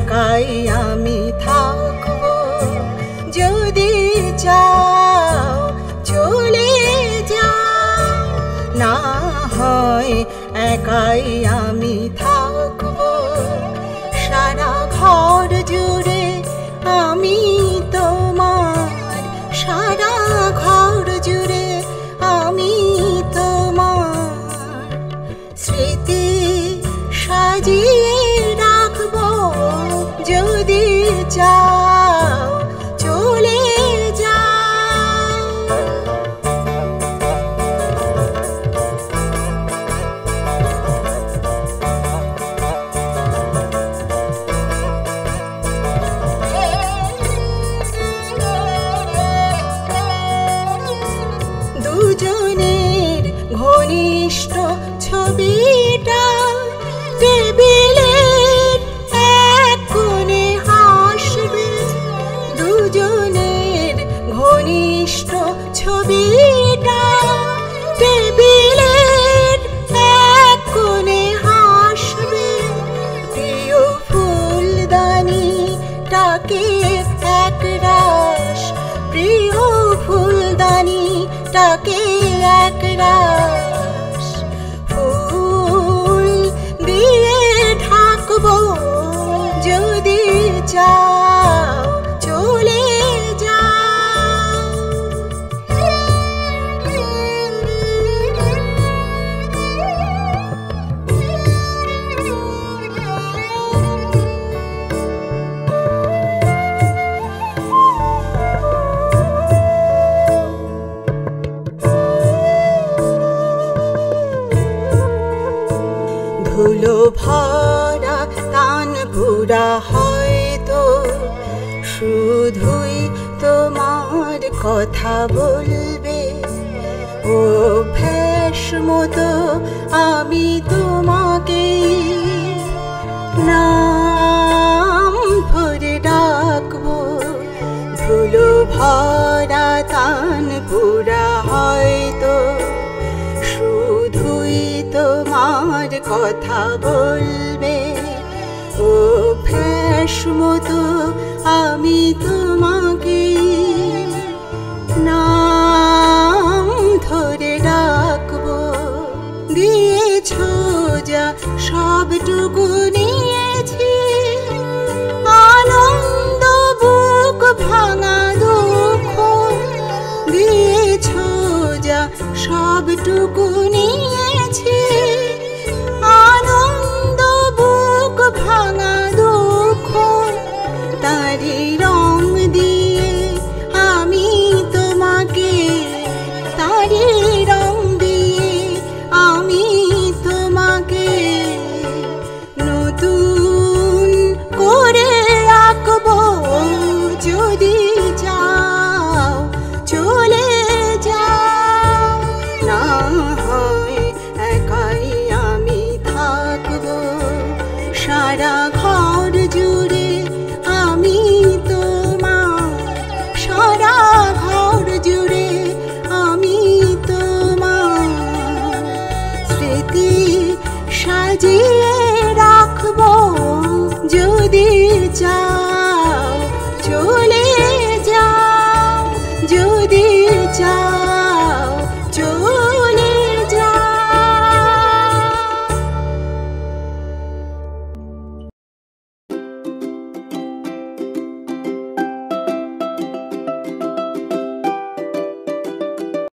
একাই আমি থাকবো, যদি চাও চলে যাও, না হয় একাই আমি থাকবো। সারা ঘর জুড়ে আমি তোমার, সারা ঘর জুড়ে আমি তোমার। স্মৃতি সাজিয়ে রাখবো, যদি চাও চলে যাও। দুজনের ঘনিষ্ঠ ছবিটা টেবিলের এক কোণে হাসবে, দুজনের ঘনিষ্ঠ ছবিটা টেবিলের এক কোণে হাসবে। প্রিয় ফুলদানিটাকে একরাশ, প্রিয় ফুলদানিটাকে একরাশ ফুল দিয়ে ঢাকবো, যদি চাও চলে যাও। ধুলো ভরা তানপুরা হয়তো শুধুই তোমার কথা বলবে। অভ্যাস মতো আমি তোমাকে নাম ধরে ডাকবো। ধুলো ভরা তানপুরা হয়তো শুধুই তোমার কথা বলবে। অভ্যাস মতো আমি তোমাকে নাম ধরে ডাকবো। দিয়েছ যা সবটুকু নিয়েছি, আনন্দ বুক ভাঙা দুঃখ। দিয়েছ যা সবটুকু